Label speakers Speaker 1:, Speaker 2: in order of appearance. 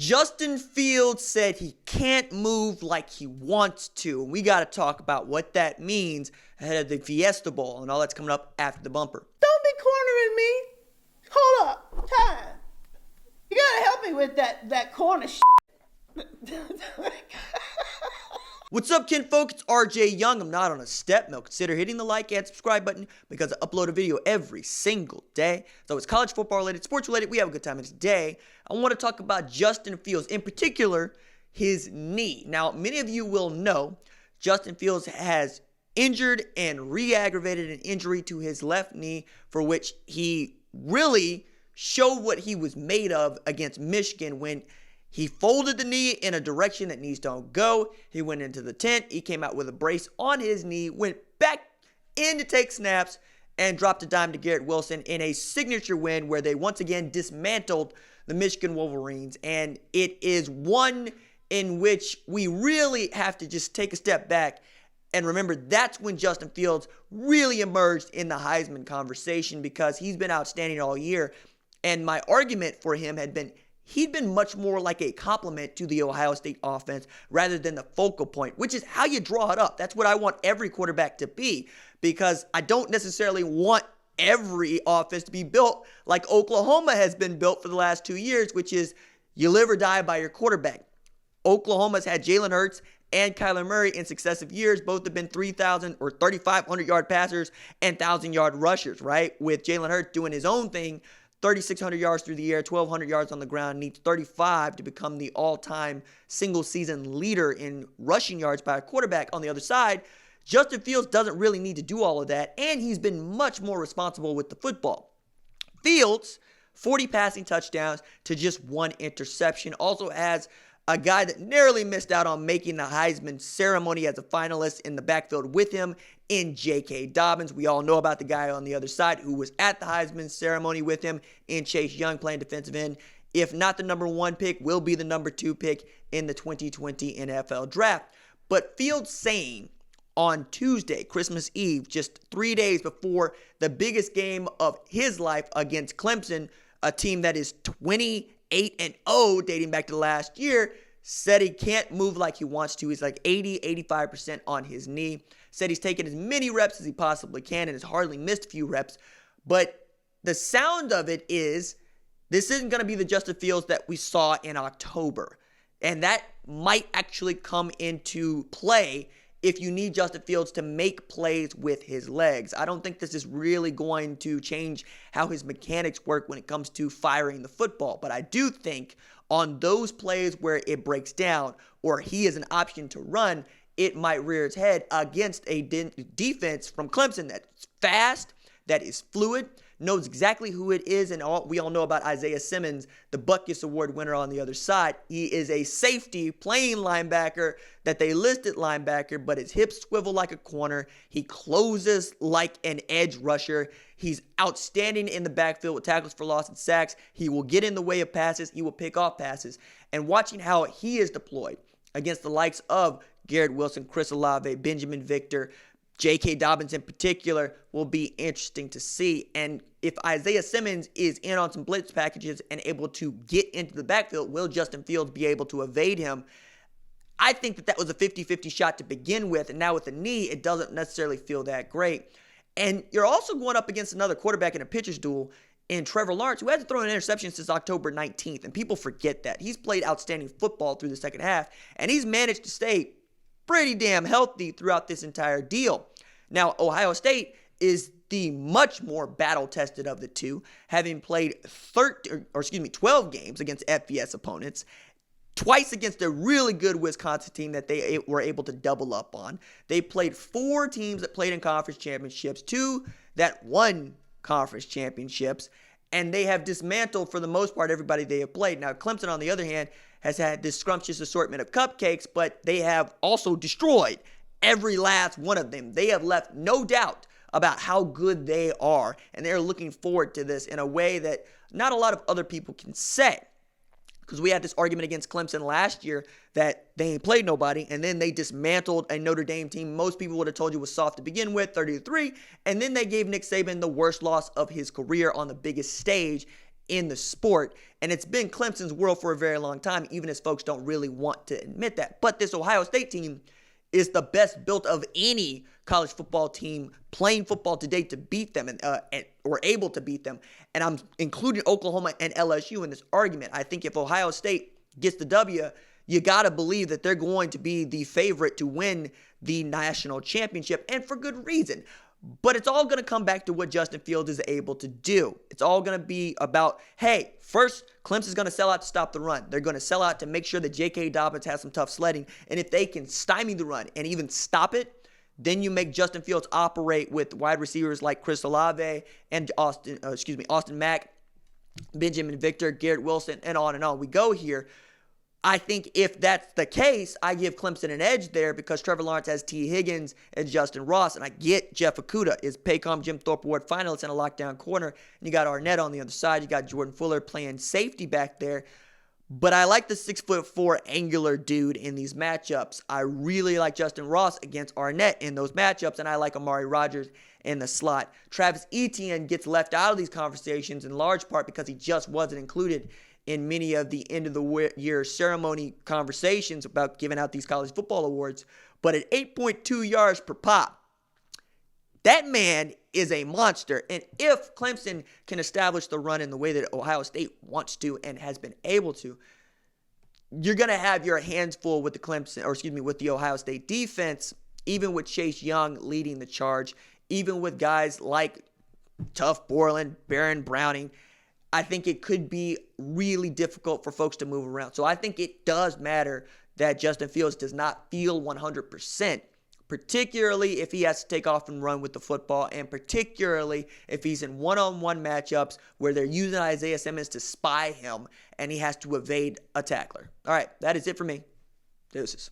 Speaker 1: Justin Fields said he can't move like he wants to. And we got to talk about what that means ahead of the Fiesta Bowl and all that's coming up after the bumper.
Speaker 2: Don't be cornering me. Hold up. Time. You got to help me with that corner shit.
Speaker 1: What's up, kinfolk? It's RJ Young. I'm not on a step mill. Consider hitting the like and subscribe button because I upload a video every single day. So it's college football related, sports related. We have a good time. And today, I want to talk about Justin Fields, in particular, his knee. Now, many of you will know Justin Fields has injured and re-aggravated an injury to his left knee, for which he really showed what he was made of against Michigan when he folded the knee in a direction that knees don't go. He went into the tent. He came out with a brace on his knee, went back in to take snaps, and dropped a dime to Garrett Wilson in a signature win where they once again dismantled the Michigan Wolverines. And it is one in which we really have to just take a step back and remember that's when Justin Fields really emerged in the Heisman conversation, because he's been outstanding all year. And my argument for him had been he'd been much more like a complement to the Ohio State offense rather than the focal point, which is how you draw it up. That's what I want every quarterback to be, because I don't necessarily want every offense to be built like Oklahoma has been built for the last 2 years, which is you live or die by your quarterback. Oklahoma's had Jalen Hurts and Kyler Murray in successive years. Both have been 3,000 or 3,500 yard passers and 1,000-yard rushers, right? With Jalen Hurts doing his own thing, 3,600 yards through the air, 1,200 yards on the ground, needs 35 to become the all-time single-season leader in rushing yards by a quarterback. On the other side, Justin Fields doesn't really need to do all of that, and he's been much more responsible with the football. Fields, 40 passing touchdowns to just 1 interception, also has a guy that narrowly missed out on making the Heisman ceremony as a finalist in the backfield with him in J.K. Dobbins. We all know about the guy on the other side who was at the Heisman ceremony with him in Chase Young playing defensive end. If not the number 1 pick, will be the number 2 pick in the 2020 NFL draft. But Fields saying on Tuesday, Christmas Eve, just 3 days before the biggest game of his life against Clemson, a team that is 28-0 dating back to last year, said he can't move like he wants to. He's like 85% on his knee. Said he's taken as many reps as he possibly can and has hardly missed a few reps. But the sound of it is this isn't going to be the Justin Fields that we saw in October. And that might actually come into play if you need Justin Fields to make plays with his legs. I don't think this is really going to change how his mechanics work when it comes to firing the football. But I do think on those plays where it breaks down or he is an option to run, it might rear its head against a defense from Clemson that's fast, that is fluid, knows exactly who it is, and we all know about Isaiah Simmons, the Buckeyes Award winner on the other side. He is a safety playing linebacker that they listed linebacker, but his hips swivel like a corner. He closes like an edge rusher. He's outstanding in the backfield with tackles for loss and sacks. He will get in the way of passes. He will pick off passes. And watching how he is deployed against the likes of Garrett Wilson, Chris Olave, Benjamin Victor, J.K. Dobbins in particular will be interesting to see. And if Isaiah Simmons is in on some blitz packages and able to get into the backfield, will Justin Fields be able to evade him? I think that was a 50-50 shot to begin with. And now with the knee, it doesn't necessarily feel that great. And you're also going up against another quarterback in a pitcher's duel in Trevor Lawrence, who hasn't thrown an interception since October 19th. And people forget that. He's played outstanding football through the second half, and he's managed to stay pretty damn healthy throughout this entire deal. Now, Ohio State is the much more battle-tested of the two, having played 12 games against FBS opponents, twice against a really good Wisconsin team that they were able to double up on. They played 4 teams that played in conference championships, 2 that won conference championships, and they have dismantled, for the most part, everybody they have played. Now, Clemson, on the other hand, has had this scrumptious assortment of cupcakes, but they have also destroyed every last one of them. They have left no doubt about how good they are, and they're looking forward to this in a way that not a lot of other people can say. Because we had this argument against Clemson last year that they ain't played nobody, and then they dismantled a Notre Dame team most people would have told you was soft to begin with, 30-3, and then they gave Nick Saban the worst loss of his career on the biggest stage in the sport. And it's been Clemson's world for a very long time, even as folks don't really want to admit that. But this Ohio State team is the best built of any college football team playing football to date to beat them or able to beat them. And I'm including Oklahoma and LSU in this argument. I think if Ohio State gets the W, you got to believe that they're going to be the favorite to win the national championship, and for good reason. But it's all going to come back to what Justin Fields is able to do. It's all going to be about, hey, first, Clemson's going to sell out to stop the run. They're going to sell out to make sure that J.K. Dobbins has some tough sledding. And if they can stymie the run and even stop it, then you make Justin Fields operate with wide receivers like Chris Olave and Austin Mack, Benjamin Victor, Garrett Wilson, and on we go here. I think if that's the case, I give Clemson an edge there because Trevor Lawrence has T. Higgins and Justin Ross, and I get Jeff Okudah is Paycom Jim Thorpe Award finalist in a lockdown corner, and you got Arnett on the other side. You got Jordan Fuller playing safety back there. But I like the 6'4" angular dude in these matchups. I really like Justin Ross against Arnett in those matchups, and I like Amari Rodgers in the slot. Travis Etienne gets left out of these conversations in large part because he just wasn't included in many of the end of the year ceremony conversations about giving out these college football awards. But at 8.2 yards per pop, that man is a monster. And if Clemson can establish the run in the way that Ohio State wants to and has been able to, you're going to have your hands full with with the Ohio State defense, even with Chase Young leading the charge, even with guys like Tuff Borland, Baron Browning. I think it could be really difficult for folks to move around. So I think it does matter that Justin Fields does not feel 100%, particularly if he has to take off and run with the football, and particularly if he's in one-on-one matchups where they're using Isaiah Simmons to spy him and he has to evade a tackler. All right, that is it for me. Deuces.